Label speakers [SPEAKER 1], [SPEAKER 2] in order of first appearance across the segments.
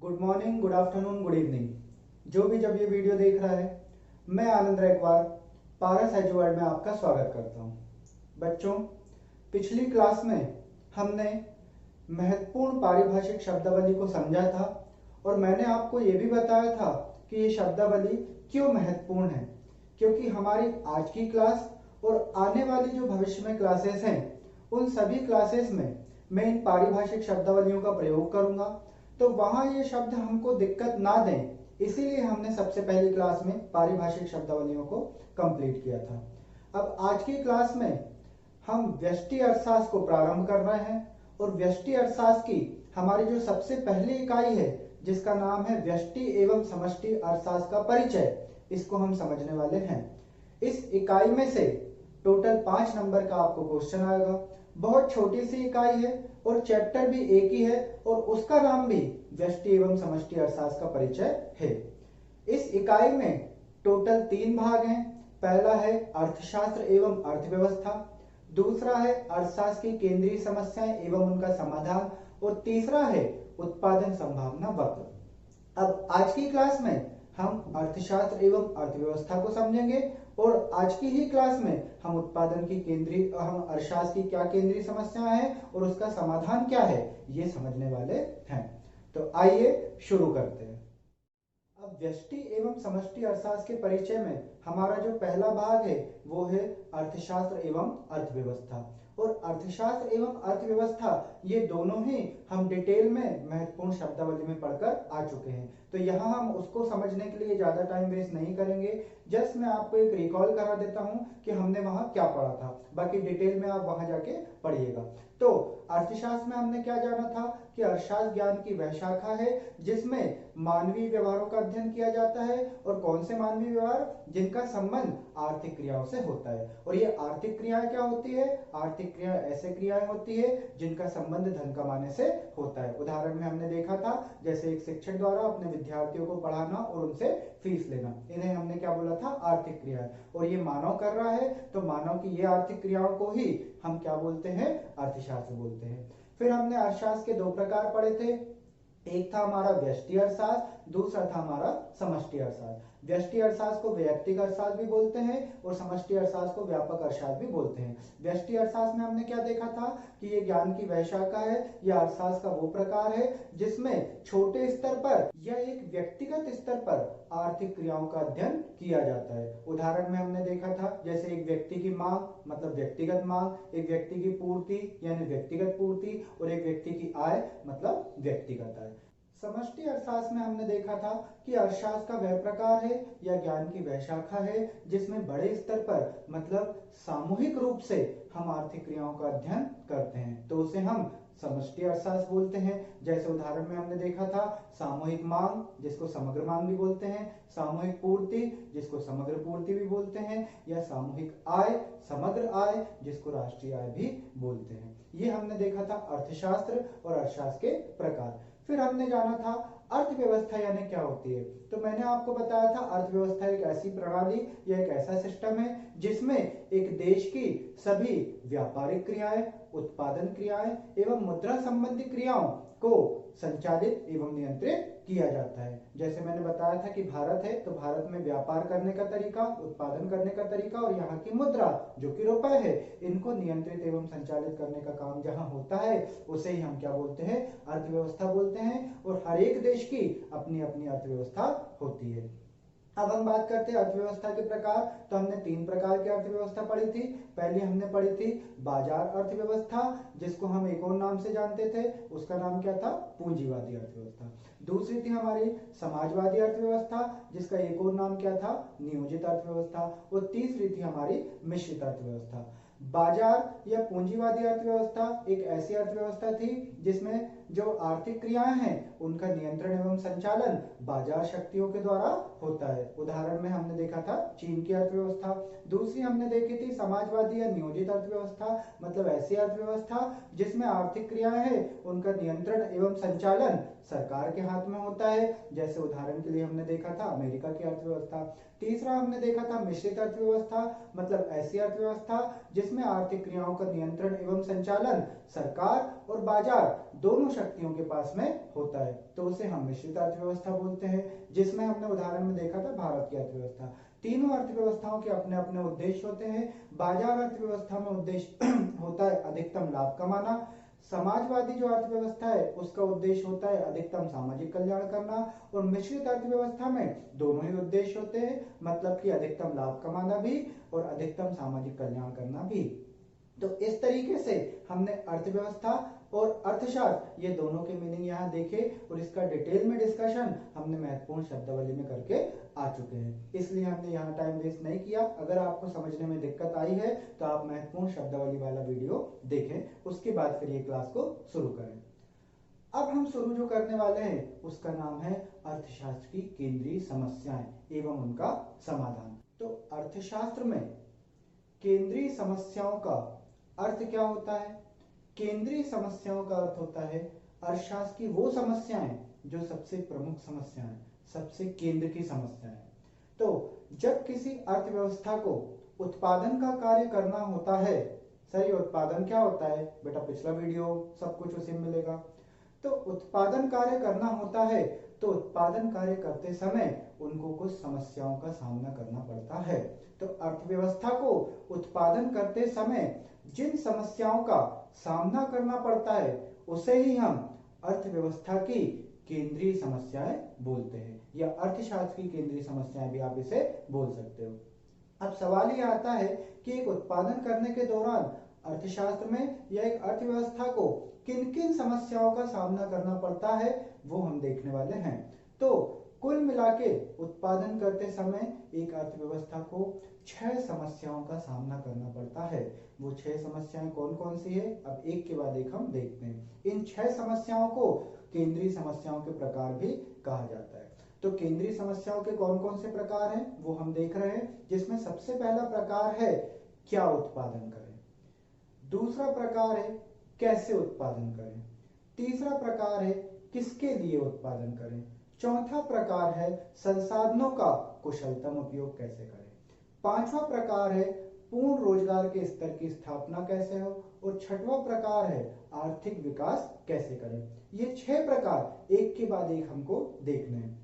[SPEAKER 1] Good morning, good afternoon, good evening. जो भी जब ये वीडियो देख रहा है, मैं आनंद रैकवार पारस एजुवर्ल्ड में आपका स्वागत करता हूँ। बच्चों, पिछली क्लास में हमने महत्वपूर्ण पारिभाषिक शब्दावली को समझा था और मैंने आपको ये भी बताया था कि ये शब्दावली क्यों महत्वपूर्ण है, क्योंकि हमारी आज की क्लास और आने वाली जो भविष्य में क्लासेस हैं, उन सभी क्लासेस में मैं इन पारिभाषिक शब्दावलियों का प्रयोग करूंगा, तो वहां ये शब्द हमको दिक्कत ना दें, इसीलिए हमने सबसे पहली क्लास में पारिभाषिक शब्दावलियों को कंप्लीट किया था। अब आज की क्लास में हम व्यष्टि अर्थशास्त्र को प्रारंभ कर रहे हैं और व्यष्टि अर्थशास्त्र की हमारी जो सबसे पहली इकाई है, जिसका नाम है व्यष्टि एवं समष्टि अर्थशास्त्र का परिचय, इसको हम समझने वाले हैं। इस इकाई में से टोटल 5 नंबर का आपको क्वेश्चन आएगा। बहुत छोटी सी इकाई है और चैप्टर भी एक ही है और उसका नाम भी व्यष्टि एवं समष्टि अर्थशास्त्र का परिचय है। इस इकाई में टोटल 3 भाग हैं। पहला है अर्थशास्त्र एवं अर्थव्यवस्था, दूसरा है अर्थशास्त्र की केंद्रीय समस्याएं एवं उनका समाधान और तीसरा है उत्पादन संभावना वक्र। अब आज की क्लास में हम अर्थशास्त्र एवं अर्थव्यवस्था को समझेंगे और आज की ही क्लास में हम हम अर्थशास्त्र की क्या केंद्रीय समस्याएं हैं और उसका समाधान क्या है, ये समझने वाले हैं। तो आइए शुरू करते हैं। अब व्यष्टि एवं समष्टि अर्थशास्त्र के परिचय में हमारा जो पहला भाग है वो है अर्थशास्त्र एवं अर्थव्यवस्था। और अर्थशास्त्र एवं अर्थव्यवस्था ये दोनों ही हम डिटेल में महत्वपूर्ण शब्दावली में पढ़कर आ चुके हैं, तो यहाँ हम उसको समझने के लिए ज्यादा टाइम वेस्ट नहीं करेंगे। जस्ट मैं आपको एक रिकॉल करा देता हूँ कि हमने वहां क्या पढ़ा था, बाकी डिटेल में आप वहां जाके पढ़िएगा। तो अर्थशास्त्र में हमने क्या जाना था कि अर्थशास्त्र ज्ञान की वह शाखा है जिसमें मानवीय व्यवहारों का अध्ययन किया जाता है। और कौन से मानवीय व्यवहार? जिनका संबंध आर्थिक क्रियाओं से होता है। और ये आर्थिक क्रियाएं क्या होती है? आर्थिक क्रियाएं ऐसे क्रियाएं होती है जिनका संबंध धन कमाने से होता है। उदाहरण में हमने देखा था, जैसे एक शिक्षक द्वारा अपने विद्यार्थियों को पढ़ाना और उनसे फीस लेना, इन्हें हमने क्या बोला था? आर्थिक क्रियाएं। और ये मानव कर रहा है, तो मानव की ये आर्थिक क्रियाओं को ही हम क्या बोलते हैं? अर्थशास्त्र बोलते हैं। फिर हमने अर्थशास्त्र के 2 प्रकार पढ़े थे। एक था हमारा व्यष्टि अर्थशास्त्र, दूसरा था हमारा समष्टि अर्थशास्त्र। व्यष्टि अर्थशास्त्र को वैयक्तिक अर्थशास्त्र भी बोलते हैं और समष्टि अर्थशास्त्र को व्यापक अर्थशास्त्र भी बोलते हैं। व्यष्टि अर्थशास्त्र में हमने क्या देखा था कि ये ज्ञान की वह शाखा है, यह अर्थशास्त्र का वो प्रकार है जिसमें छोटे स्तर पर या एक व्यक्तिगत स्तर पर आर्थिक क्रियाओं का अध्ययन किया जाता है। उदाहरण में हमने देखा था, जैसे एक व्यक्ति की मांग मतलब व्यक्तिगत मांग, एक व्यक्ति की पूर्ति यानी व्यक्तिगत पूर्ति और एक व्यक्ति की आय मतलब व्यक्तिगत आय। समष्टि अर्थशास्त्र में हमने देखा था कि अर्थशास्त्र का वह प्रकार है या ज्ञान की वह शाखा है जिसमें बड़े स्तर पर मतलब सामूहिक रूप से हम आर्थिक क्रियाओं का अध्ययन करते हैं, तो उसे हम समष्टि अर्थशास्त्र बोलते हैं। जैसे उदाहरण में हमने देखा था, सामूहिक मांग जिसको समग्र मांग भी बोलते हैं, सामूहिक पूर्ति जिसको समग्र पूर्ति भी बोलते हैं, या सामूहिक आय समग्र आय जिसको राष्ट्रीय आय भी बोलते हैं। ये हमने देखा था अर्थशास्त्र और अर्थशास्त्र के प्रकार। फिर हमने जाना था अर्थव्यवस्था यानी क्या होती है। तो मैंने आपको बताया था अर्थव्यवस्था एक ऐसी प्रणाली या एक ऐसा सिस्टम है जिसमें एक देश की सभी व्यापारिक क्रियाएं, उत्पादन क्रियाएं एवं मुद्रा संबंधी क्रियाओं को संचालित एवं नियंत्रित किया जाता है। जैसे मैंने बताया था कि भारत है, तो भारत में व्यापार करने का तरीका, उत्पादन करने का तरीका और यहाँ की मुद्रा जो कि रुपए है, इनको नियंत्रित एवं संचालित करने का काम जहाँ होता है उसे ही हम क्या बोलते हैं? अर्थव्यवस्था बोलते हैं। और हर एक देश की अपनी अपनी अर्थव्यवस्था होती है। अब हम बात करते हैं अर्थव्यवस्था के प्रकार। तो हमने 3 प्रकार की अर्थव्यवस्था पढ़ी थी। पहले हमने पढ़ी थी बाजार अर्थव्यवस्था, जिसको हम एक और नाम से जानते थे, उसका नाम क्या था? पूंजीवादी अर्थव्यवस्था। दूसरी थी हमारी समाजवादी अर्थव्यवस्था, जिसका एक और नाम क्या था? नियोजित अर्थव्यवस्था। और तीसरी थी हमारी मिश्रित अर्थव्यवस्था। बाजार या पूंजीवादी अर्थव्यवस्था एक ऐसी अर्थव्यवस्था थी जिसमें जो आर्थिक क्रियाएं हैं उनका नियंत्रण एवं संचालन बाजार शक्तियों के द्वारा होता है। उदाहरण में हमने देखा था चीन की अर्थव्यवस्था। दूसरी हमने देखी थी समाजवादी या नियोजित अर्थव्यवस्था, मतलब ऐसी अर्थव्यवस्था जिसमें आर्थिक क्रियाएं हैं उनका नियंत्रण एवं संचालन सरकार के हाथ में होता है। जैसे उदाहरण के लिए हमने देखा था अमेरिका की अर्थव्यवस्था। तीसरा हमने देखा था मिश्रित अर्थव्यवस्था, मतलब ऐसी अर्थव्यवस्था जिसमें आर्थिक क्रियाओं का नियंत्रण एवं संचालन सरकार और बाजार दोनों शक्तियों के पास में होता है, तो उसे हम मिश्रित अर्थव्यवस्था बोलते हैं, जिसमें हमने उदाहरण में देखा था भारत की अर्थव्यवस्था। तीनों अर्थव्यवस्थाओं के अपने अपने उद्देश्य होते हैं। बाजार अर्थव्यवस्था में उद्देश्य होता है अधिकतम लाभ कमाना, समाजवादी जो अर्थव्यवस्था है उसका उद्देश्य होता है अधिकतम सामाजिक कल्याण करना, और मिश्रित अर्थव्यवस्था में दोनों ही उद्देश्य होते हैं, मतलब कि अधिकतम लाभ कमाना भी और अधिकतम सामाजिक कल्याण करना भी। तो इस तरीके से हमने अर्थव्यवस्था और अर्थशास्त्र ये दोनों के मीनिंग यहाँ देखे और इसका डिटेल में डिस्कशन हमने महत्वपूर्ण शब्दावली में करके आ चुके हैं, इसलिए हमने यहाँ टाइम वेस्ट नहीं किया। अगर आपको समझने में दिक्कत आई है तो आप महत्वपूर्ण शब्दावली वाला वीडियो देखें, उसके बाद फिर ये क्लास को शुरू करें। अब हम शुरू जो करने वाले हैं उसका नाम है अर्थशास्त्र की केंद्रीय समस्याएं एवं उनका समाधान। तो अर्थशास्त्र में केंद्रीय समस्याओं का अर्थ क्या होता है? केंद्रीय समस्याओं का अर्थ होता है अर्थशास्त्र की वो समस्याएं जो सबसे प्रमुख समस्याएं, सबसे केंद्र की समस्याएं। तो जब किसी अर्थव्यवस्था को उत्पादन का कार्य करना होता है, सही, उत्पादन क्या होता है बेटा, पिछला वीडियो सब कुछ उसी में मिलेगा। तो उत्पादन कार्य करना होता है तो उत्पादन कार्य करते समय उनको कुछ समस्याओं का सामना करना पड़ता है। तो अर्थव्यवस्था को उत्पादन करते समय जिन समस्याओं का सामना करना पड़ता है उसे ही हम अर्थव्यवस्था की केंद्रीय समस्याएं बोलते हैं, या अर्थशास्त्र की केंद्रीय समस्याएं भी आप इसे बोल सकते हो। अब सवाल ये आता है कि एक उत्पादन करने के दौरान अर्थशास्त्र में या एक अर्थव्यवस्था को किन किन समस्याओं का सामना करना पड़ता है, वो हम देखने वाले हैं। तो कुल मिलाके उत्पादन करते समय एक अर्थव्यवस्था को 6 समस्याओं का सामना करना पड़ता है। वो 6 समस्याएं कौन कौन सी है, अब एक के बाद एक हम देखते हैं। इन 6 समस्याओं को केंद्रीय समस्याओं के प्रकार भी कहा जाता है। तो केंद्रीय समस्याओं के कौन कौन से प्रकार हैं वो हम देख रहे हैं, जिसमें सबसे पहला प्रकार है क्या उत्पादन करें, दूसरा प्रकार है कैसे उत्पादन करें, तीसरा प्रकार है किसके लिए उत्पादन करें, चौथा प्रकार है संसाधनों का कुशलतम उपयोग कैसे करें, पांचवा प्रकार है पूर्ण रोजगार के स्तर की स्थापना कैसे हो, और छठवां प्रकार है आर्थिक विकास कैसे करें। ये 6 प्रकार एक के बाद एक हमको देखने हैं।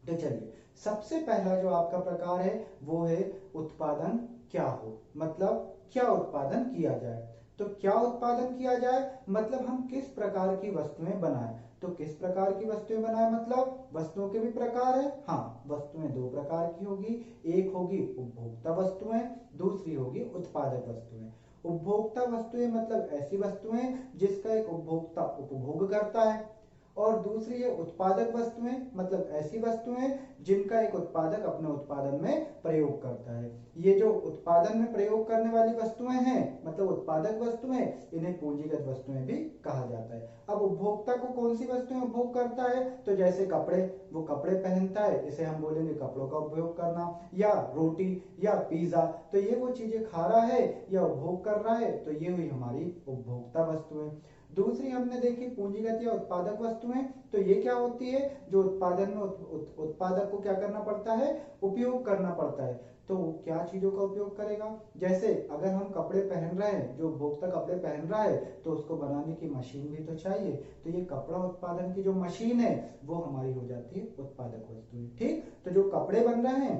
[SPEAKER 1] तो चलिए, सबसे पहला जो आपका प्रकार है वो है उत्पादन क्या हो, मतलब क्या उत्पादन किया जाए। तो क्या उत्पादन किया जाए मतलब हम किस प्रकार की वस्तुएं बनाएं। तो किस प्रकार की वस्तुएं बनाएं मतलब वस्तुओं के भी प्रकार है, हाँ, वस्तुएं 2 प्रकार की होगी, एक होगी उपभोक्ता वस्तुएं, दूसरी होगी उत्पादक वस्तुएं। उपभोक्ता वस्तुएं मतलब ऐसी वस्तुएं जिसका एक उपभोक्ता उपभोग करता है, और दूसरी है उत्पादक वस्तुएं, मतलब ऐसी वस्तुएं जिनका एक उत्पादक अपने उत्पादन में प्रयोग करता है। ये जो उत्पादन में प्रयोग करने वाली वस्तुएं हैं मतलब उत्पादक वस्तुएं, इन्हें पूंजीगत वस्तुएं भी कहा जाता है। अब उपभोक्ता को कौन सी वस्तुएं उपभोग करता है, तो जैसे कपड़े, वो कपड़े पहनता है, इसे हम बोलेंगे कपड़ों का उपभोग करना, या रोटी या पिज्जा, तो ये वो चीजें खा रहा है या उपभोग कर रहा है, तो ये हुई हमारी उपभोक्ता वस्तुएं। दूसरी हमने देखी पूंजीगत या उत्पादक वस्तुएं, तो ये क्या होती है, जो उत्पादन में उत्पादक को क्या करना पड़ता है, उपयोग करना पड़ता है। तो क्या चीजों का उपयोग करेगा, जैसे अगर हम कपड़े पहन रहे हैं, जो उपभोक्ता कपड़े पहन रहा है तो उसको बनाने की मशीन भी तो चाहिए, तो ये कपड़ा उत्पादन की जो मशीन है वो हमारी हो जाती है उत्पादक वस्तुएं। ठीक, तो जो कपड़े बन रहे हैं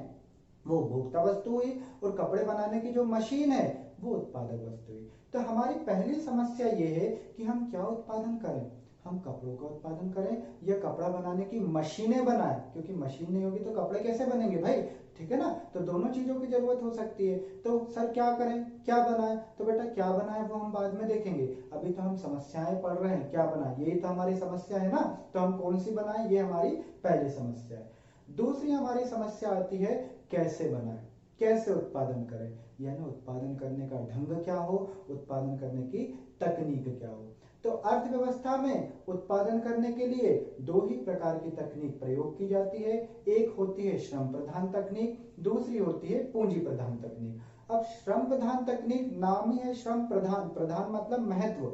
[SPEAKER 1] वो उपभोक्ता वस्तु हुई, और कपड़े बनाने की जो मशीन है वो उत्पादक वस्तु हुई। तो हमारी पहली समस्या ये है कि हम क्या उत्पादन करें, हम कपड़ों का उत्पादन करें या कपड़ा बनाने की मशीनें बनाएं, क्योंकि मशीन नहीं होगी तो कपड़े कैसे बनेंगे भाई, ठीक है ना। तो दोनों चीजों की जरूरत हो सकती है। तो सर क्या करें, क्या बनाएं, तो बेटा क्या बनाएं वो हम बाद में देखेंगे, अभी तो हम समस्याएं पढ़ रहे हैं, क्या बनाएं, यही तो हमारी समस्या है ना। तो हम कौन सी बनाएं, ये हमारी पहली समस्या है। दूसरी हमारी समस्या आती है कैसे बनाएं, कैसे उत्पादन करें, यानी उत्पादन करने का ढंग क्या हो, उत्पादन करने की तकनीक क्या हो। तो अर्थव्यवस्था में उत्पादन करने के लिए 2 ही प्रकार की तकनीक प्रयोग की जाती है, एक होती है श्रम प्रधान तकनीक, दूसरी होती है पूंजी प्रधान तकनीक। अब श्रम प्रधान तकनीक नाम ही है श्रम प्रधान, प्रधान मतलब महत्व,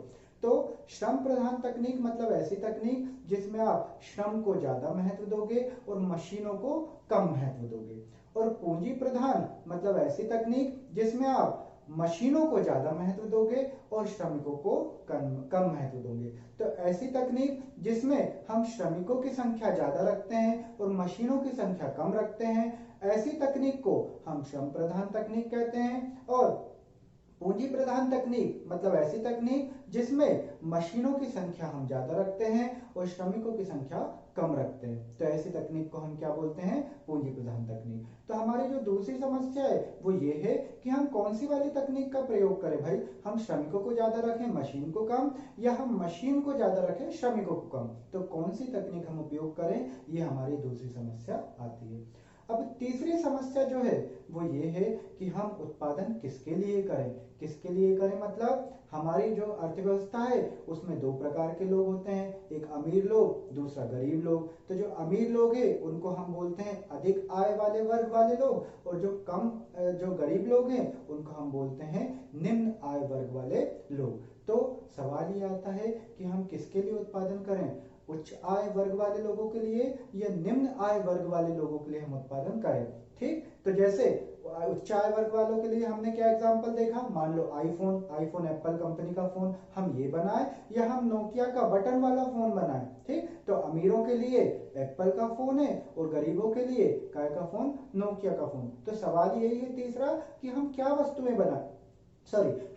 [SPEAKER 1] तो श्रम प्रधान तकनीक मतलब ऐसी तकनीक जिसमें आप श्रम को ज्यादा महत्व दोगे और मशीनों को कम महत्व दोगे। और पूंजी प्रधान मतलब ऐसी तकनीक जिसमें आप मशीनों को ज्यादा महत्व दोगे और श्रमिकों को कम महत्व दोगे। तो ऐसी तकनीक जिसमें हम श्रमिकों की संख्या ज्यादा रखते हैं और मशीनों की संख्या कम रखते हैं, ऐसी तकनीक को हम श्रम प्रधान तकनीक कहते हैं। और पूंजी प्रधान तकनीक मतलब ऐसी तकनीक जिसमें मशीनों की संख्या हम ज्यादा रखते हैं और श्रमिकों की संख्या कम रखते हैं, तो ऐसी तकनीक को हम क्या बोलते हैं? पूंजी प्रधान तकनीक। तो हमारी जो दूसरी समस्या है वो ये है कि हम कौन सी वाली तकनीक का प्रयोग करें भाई, हम श्रमिकों को ज्यादा रखें मशीन को कम, या हम मशीन को ज्यादा रखें श्रमिकों को कम। तो कौन सी तकनीक हम उपयोग करें, ये हमारी दूसरी समस्या आती है। अब तीसरी समस्या जो है वो ये है कि हम उत्पादन किसके लिए करें। किसके लिए करें मतलब हमारी जो अर्थव्यवस्था है उसमें दो प्रकार के लोग होते हैं, एक अमीर लोग, दूसरा गरीब लोग। तो जो अमीर लोग हैं उनको हम बोलते हैं अधिक आय वाले वर्ग वाले लोग, और जो गरीब लोग हैं उनको हम बोलते हैं निम्न आय वर्ग वाले लोग। तो सवाल ये आता है कि हम किसके लिए उत्पादन करें, उच्च आय वर्ग वाले लोगों के लिए या निम्न आय वर्ग वाले लोगों के लिए हम उत्पादन करें। ठीक, तो जैसे उच्च आय वर्ग वालों के लिए हमने क्या एग्जांपल देखा, मान लो आईफोन एप्पल कंपनी का फोन हम ये बनाए, या हम नोकिया का बटन वाला फोन बनाए। ठीक, तो अमीरों के लिए एप्पल का फोन है और गरीबों के लिए काय का फोन, नोकिया का फोन। तो सवाल यही है तीसरा कि हम क्या वस्तुएं बनाए,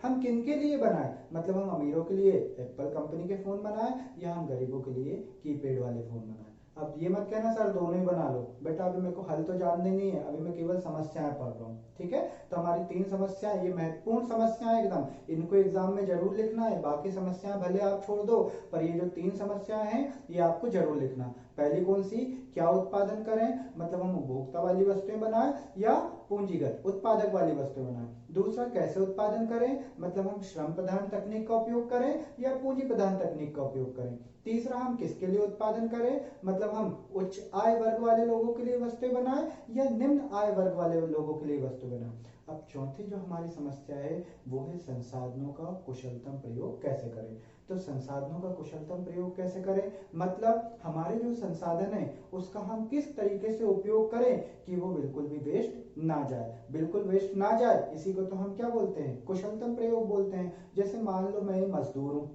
[SPEAKER 1] हम किन के लिए बनाए, मतलब हम अमीरों के लिए एप्पल कंपनी के फोन बनाए या हम गरीबों के लिए कीपैड वाले फोन बनाए। अब ये मत कहना सर दोनों ही बना लो, बेटा अभी मेरे को हल तो जानने नहीं है, अभी मैं केवल समस्याएं पढ़ रहा हूँ। ठीक है, तो हमारी 3 समस्याएं, ये महत्वपूर्ण समस्याएं एकदम, इनको एग्जाम में जरूर लिखना है। बाकी समस्याएं भले आप छोड़ दो, पर ये जो 3 समस्याएं हैं ये आपको जरूर लिखना। पहली कौन सी, क्या उत्पादन करें, मतलब हम उपभोक्ता वाली वस्तुएं बनाए या पूंजीगत उत्पादक वाली वस्तुएं बनाए। दूसरा, कैसे उत्पादन करें, मतलब हम श्रम प्रधान तकनीक का उपयोग करें या पूंजी प्रधान तकनीक का उपयोग करें। तीसरा, हम किसके लिए उत्पादन करें, मतलब हम उच्च आय वर्ग वाले लोगों के लिए वस्तुएं बनाएं या निम्न आय वर्ग वाले लोगों के लिए वस्तु बनाएं। अब चौथी जो हमारी समस्या है वो है संसाधनों का कुशलतम प्रयोग कैसे करें। तो संसाधनों का कुशलतम प्रयोग कैसे करें, मतलब हमारे जो संसाधन है उसका हम किस तरीके से उपयोग करें कि वो बिल्कुल भी वेस्ट ना जाए, बिल्कुल वेस्ट ना जाए, इसी को तो हम क्या बोलते हैं, कुशलतम प्रयोग बोलते हैं। जैसे मान लो मैं मजदूर हूं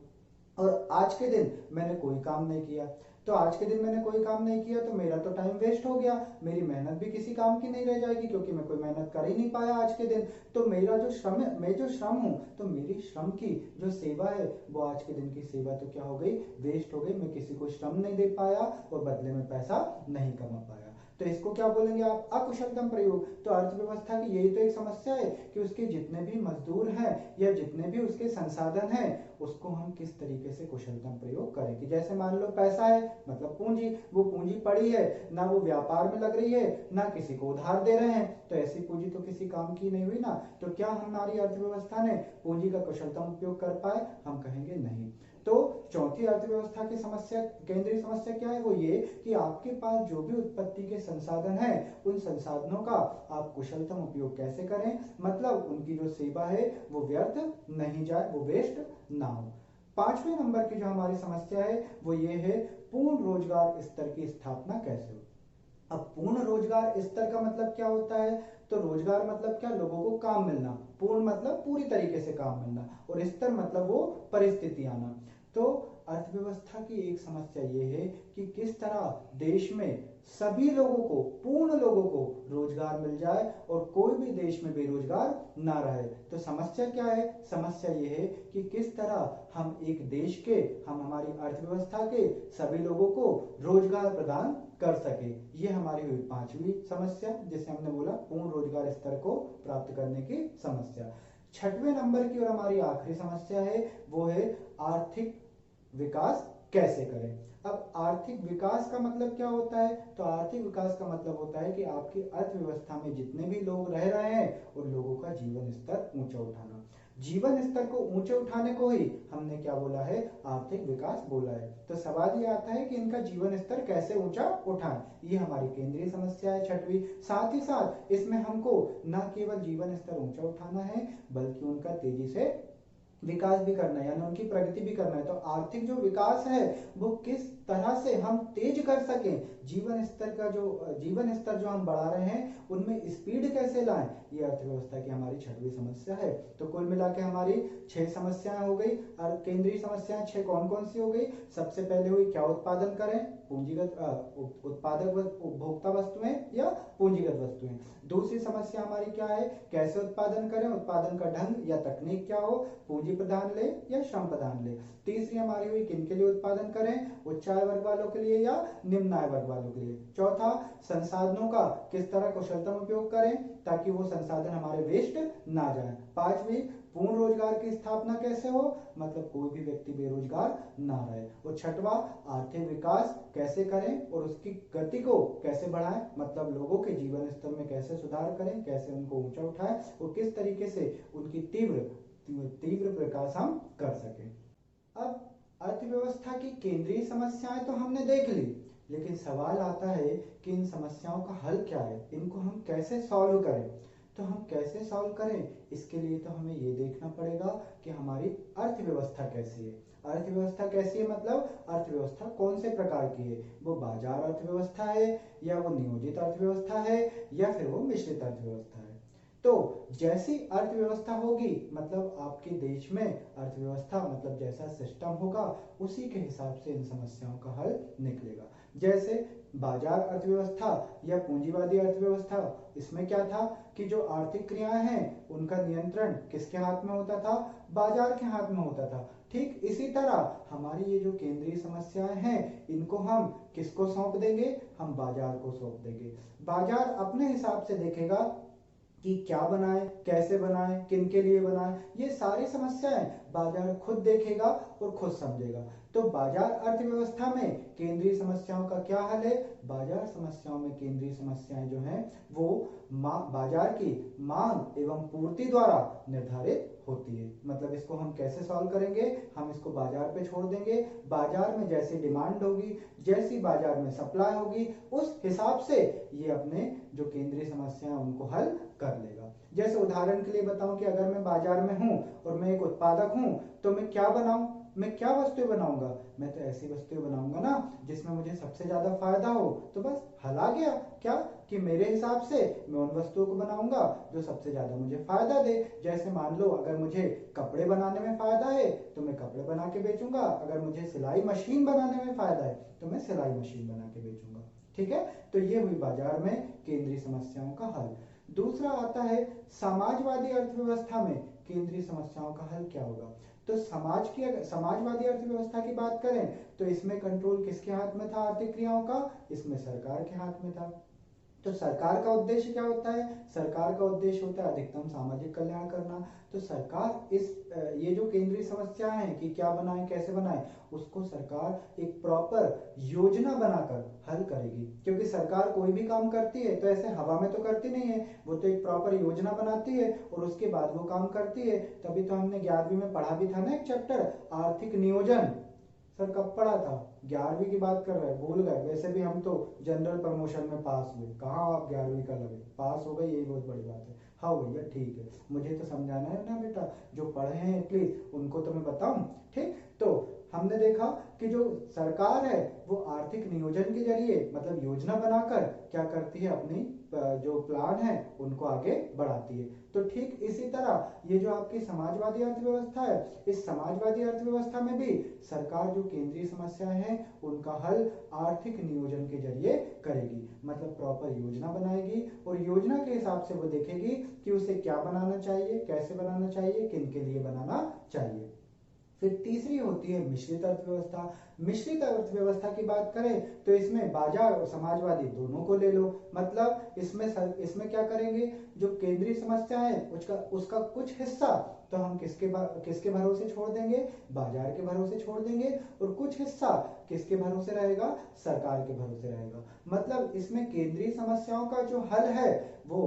[SPEAKER 1] और आज के दिन मैंने कोई काम नहीं किया, तो आज के दिन मैंने कोई काम नहीं किया तो मेरा तो टाइम वेस्ट हो गया, मेरी मेहनत भी किसी काम की नहीं रह जाएगी क्योंकि मैं कोई मेहनत कर ही नहीं पाया आज के दिन। तो मेरा जो श्रम है, मैं जो श्रम हूं, तो मेरी श्रम की जो सेवा है वो आज के दिन की सेवा तो क्या हो गई, वेस्ट हो गई। मैं किसी को श्रम नहीं दे पाया और बदले में पैसा नहीं कमा पाया, तो इसको क्या बोलेंगे आप, अकुशलतम प्रयोग। तो अर्थव्यवस्था की यही तो एक समस्या है कि उसके जितने भी मजदूर हैं या जितने भी उसके संसाधन हैं उसको हम किस तरीके से कुशलतम प्रयोग करें। कि जैसे मान लो पैसा है मतलब पूंजी, वो पूंजी पड़ी है ना, वो व्यापार में लग रही है ना किसी को उधार दे रहे हैं, तो ऐसी पूंजी तो किसी काम की नहीं हुई ना। तो क्या हमारी अर्थव्यवस्था ने पूंजी का कुशलतम उपयोग कर पाए, हम कहेंगे नहीं। तो चौथी अर्थव्यवस्था की समस्या, केंद्रीय समस्या क्या है, वो ये कि आपके पास जो भी उत्पत्ति के संसाधन हैं उन संसाधनों का आप कुशलतम उपयोग कैसे करें, मतलब उनकी जो सेवा है वो व्यर्थ नहीं जाए, वो वेस्ट ना हो। 5वें नंबर की जो हमारी समस्या है वो ये है पूर्ण रोजगार स्तर की स्थापना कैसे हो। अब पूर्ण रोजगार स्तर का मतलब क्या होता है, तो रोजगार मतलब क्या, लोगों को काम मिलना, पूर्ण मतलब पूरी तरीके से काम मिलना, और स्तर मतलब वो परिस्थिति आना। तो अर्थव्यवस्था की एक समस्या ये है कि किस तरह देश में सभी लोगों को, पूर्ण लोगों को रोजगार मिल जाए और कोई भी देश में बेरोजगार ना रहे। तो समस्या क्या है, समस्या ये है कि किस तरह हम एक देश के, हम हमारी अर्थव्यवस्था के सभी लोगों को रोजगार प्रदान कर सके। ये हमारी हुई 5वीं समस्या, जिसे हमने बोला पूर्ण रोजगार स्तर को प्राप्त करने की समस्या। 6वें नंबर की और हमारी आखिरी समस्या है वो है आर्थिक विकास कैसे करें। अब आर्थिक विकास का मतलब क्या होता है, तो आर्थिक विकास का मतलब होता है कि आपकी अर्थव्यवस्था में जितने भी लोग रह रहे हैं उन लोगों का जीवन स्तर ऊंचा उठाना। जीवन स्तर को ऊंचे उठाने को ही हमने क्या बोला है, आर्थिक विकास बोला है। तो सवाल ये आता है कि इनका जीवन स्तर कैसे ऊंचा उठाएं, ये हमारी केंद्रीय समस्या है 6वीं। साथ ही साथ इसमें हमको न केवल जीवन स्तर ऊंचा उठाना है बल्कि उनका तेजी से विकास भी करना है, यानी उनकी प्रगति भी करना है। तो आर्थिक जो विकास है वो किस तरह से हम तेज कर सकें, जीवन स्तर जो हम बढ़ा रहे हैं उनमें स्पीड कैसे लाएं, ये अर्थव्यवस्था की हमारी छठवीं समस्या है। तो कुल मिला के हमारी 6 समस्याएं हो गई। और केंद्रीय समस्याएं 6 कौन कौन सी हो गई? सबसे पहले हुई क्या उत्पादन करें, पूंजीगत उत्पादक उपभोक्ता वस्तुएं या पूंजीगत वस्तुएं। दूसरी समस्या हमारी क्या है? कैसे उत्पादन करें, उत्पादन का ढंग या तकनीक क्या हो, पूंजी प्रधान ले या श्रम प्रधान ले। तीसरी हमारी हुई किन के लिए उत्पादन करें, उच्च आय वर्ग वालों के लिए या निम्न आय वर्ग वालों के लिए। चौथा, संसाधनों का किस तरह कुशलतम उपयोग करें ताकि वो संसाधन हमारे वेस्ट ना जाए। पांचवी, पूर्ण रोजगार की स्थापना कैसे हो, मतलब कोई भी व्यक्ति बेरोजगार ना रहे। और छठवा, आर्थिक विकास कैसे करें और उसकी गति को कैसे बढ़ाएं, मतलब लोगों के जीवन स्तर में कैसे सुधार करें, कैसे उनको ऊंचा उठाएं और किस तरीके से उनकी तीव्र विकास हम कर सकें। अब अर्थव्यवस्था की केंद्रीय समस्याएं तो हमने देख ली, लेकिन सवाल आता है कि इन समस्याओं का हल क्या है, इनको हम कैसे सॉल्व करें। तो हम कैसे सॉल्व करें, इसके लिए तो हमें ये देखना पड़ेगा कि हमारी अर्थव्यवस्था कैसी है। अर्थव्यवस्था कैसी है मतलब अर्थव्यवस्था कौन से प्रकार की है, वो बाजार अर्थव्यवस्था है या वो नियोजित अर्थव्यवस्था है या फिर वो मिश्रित अर्थव्यवस्था है। तो जैसी अर्थव्यवस्था होगी, मतलब आपके देश में अर्थव्यवस्था मतलब जैसा सिस्टम होगा उसी के हिसाब से इन समस्याओं का हल निकलेगा। जैसे बाजार अर्थव्यवस्था या पूंजीवादी अर्थव्यवस्था, इसमें क्या था कि जो आर्थिक क्रियाएं हैं उनका नियंत्रण किसके हाथ में होता था, बाजार के हाथ में होता था। ठीक इसी तरह हमारी ये जो केंद्रीय समस्याएं हैं इनको हम किसको सौंप देंगे, हम बाजार को सौंप देंगे। बाजार अपने हिसाब से देखेगा कि क्या बनाए, कैसे बनाए, किन के लिए बनाए, ये सारी समस्याएं बाजार खुद देखेगा और खुद समझेगा। तो बाजार अर्थव्यवस्था में केंद्रीय समस्याओं का क्या हल है, बाजार समस्याओं में केंद्रीय समस्याएं जो हैं वो बाजार की मांग एवं पूर्ति द्वारा निर्धारित होती है। मतलब इसको हम कैसे सॉल्व करेंगे, हम इसको बाजार पे छोड़ देंगे। बाजार में जैसी डिमांड होगी, जैसी बाजार में सप्लाई होगी, उस हिसाब से ये अपने जो केंद्रीय समस्या है उनको हल कर लेगा। जैसे उदाहरण के लिए बताऊं कि अगर मैं बाजार में हूं और मैं एक उत्पादक हूं तो मैं क्या बनाऊं, मैं क्या वस्तुएं बनाऊंगा, मैं तो ऐसी वस्तुएं बनाऊंगा ना जिसमें मुझे सबसे ज्यादा फायदा हो। तो बस हल आ गया क्या, कि मेरे हिसाब से मैं उन वस्तुओं को बनाऊंगा जो सबसे ज्यादा मुझे फायदा दे। जैसे मान लो अगर मुझे कपड़े बनाने में फायदा है तो मैं कपड़े बना के बेचूंगा, अगर मुझे सिलाई मशीन बनाने में फायदा है तो मैं सिलाई मशीन बना के बेचूंगा। ठीक है, तो ये हुई बाजार में केंद्रीय समस्याओं का हल। दूसरा आता है समाजवादी अर्थव्यवस्था में केंद्रीय समस्याओं का हल क्या होगा। तो समाजवादी अर्थव्यवस्था की बात करें तो इसमें कंट्रोल किसके हाथ में था आर्थिक क्रियाओं का, इसमें सरकार के हाथ में था। तो सरकार का उद्देश्य क्या होता है, सरकार का उद्देश्य होता है अधिकतम सामाजिक कल्याण करना। तो सरकार ये जो केंद्रीय समस्या है कि क्या बनाए कैसे बनाए, उसको सरकार एक प्रॉपर योजना बनाकर हल करेगी। क्योंकि सरकार कोई भी काम करती है तो ऐसे हवा में तो करती नहीं है, वो तो एक प्रॉपर योजना बनाती है और उसके बाद वो काम करती है। तभी तो हमने 11वीं में पढ़ा भी था ना एक चैप्टर आर्थिक नियोजन। सर कब पढ़ा था, 11वीं की बात कर रहे हैं, भूल गए। वैसे भी हम तो जनरल प्रमोशन में पास हुए, कहाँ आप 11वीं का लगे, पास हो गए यही बहुत बड़ी बात है। हाँ भैया ठीक है, मुझे तो समझाना है ना बेटा, जो पढ़े हैं एटलीस्ट उनको तो मैं बताऊं। ठीक, तो हमने देखा कि जो सरकार है वो आर्थिक नियोजन के जरिए मतलब योजना बनाकर क्या करती है, अपनी जो प्लान है उनको आगे बढ़ाती है। तो ठीक इसी तरह ये जो आपकी समाजवादी अर्थव्यवस्था है, इस समाजवादी अर्थव्यवस्था में भी सरकार जो केंद्रीय समस्याएं हैं उनका हल आर्थिक नियोजन के जरिए करेगी। मतलब प्रॉपर योजना बनाएगी और योजना के हिसाब से वो देखेगी कि उसे क्या बनाना चाहिए, कैसे बनाना चाहिए, किन के लिए बनाना चाहिए। फिर तीसरी होती है मिश्रित अर्थव्यवस्था। मिश्रित अर्थव्यवस्था की बात करें तो इसमें बाजार और समाजवादी दोनों को ले लो। मतलब इसमें क्या करेंगे, जो केंद्रीय समस्या है उसका कुछ हिस्सा तो हम किसके भरोसे छोड़ देंगे, बाजार के भरोसे छोड़ देंगे, और कुछ हिस्सा किसके भरोसे रहेगा, सरकार के भरोसे रहेगा। मतलब इसमें केंद्रीय समस्याओं का जो हल है वो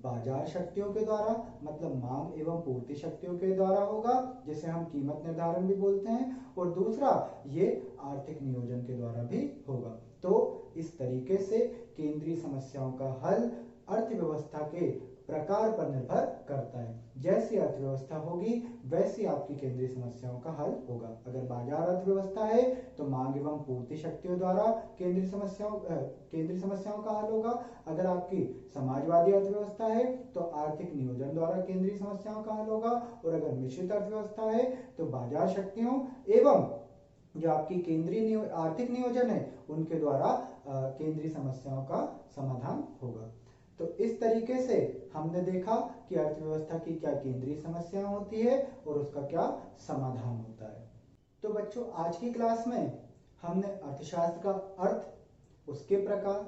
[SPEAKER 1] बाजार शक्तियों के द्वारा मतलब मांग एवं पूर्ति शक्तियों के द्वारा होगा, जिसे हम कीमत निर्धारण भी बोलते हैं, और दूसरा ये आर्थिक नियोजन के द्वारा भी होगा। तो इस तरीके से केंद्रीय समस्याओं का हल अर्थव्यवस्था के प्रकार पर निर्भर करता है। जैसी अर्थव्यवस्था होगी वैसी आपकी केंद्रीय समस्याओं का हल होगा। अगर बाजार अर्थव्यवस्था है तो मांग एवं पूर्ति शक्तियों द्वारा केंद्रीय समस्याओं का हल होगा। अगर आपकी समाजवादी अर्थव्यवस्था है तो आर्थिक नियोजन द्वारा केंद्रीय समस्याओं का हल होगा। और अगर मिश्रित अर्थव्यवस्था है तो बाजार शक्तियों एवं जो आपकी केंद्रीय आर्थिक नियोजन है उनके द्वारा केंद्रीय समस्याओं का समाधान होगा। तो इस तरीके से हमने देखा कि अर्थव्यवस्था की क्या केंद्रीय समस्या होती है और उसका क्या समाधान होता है। तो बच्चों आज की क्लास में हमने अर्थशास्त्र का अर्थ, उसके प्रकार,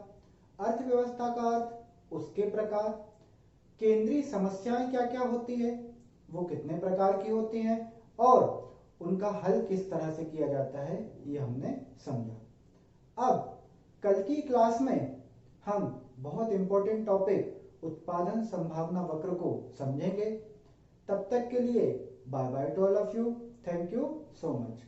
[SPEAKER 1] अर्थव्यवस्था का अर्थ, उसके प्रकार, केंद्रीय समस्याएं क्या क्या होती है, वो कितने प्रकार की होती हैं और उनका हल किस तरह से किया जाता है, ये हमने समझा। अब कल की क्लास में हम बहुत इंपॉर्टेंट टॉपिक उत्पादन संभावना वक्र को समझेंगे। तब तक के लिए bye bye to all of you. Thank you so much.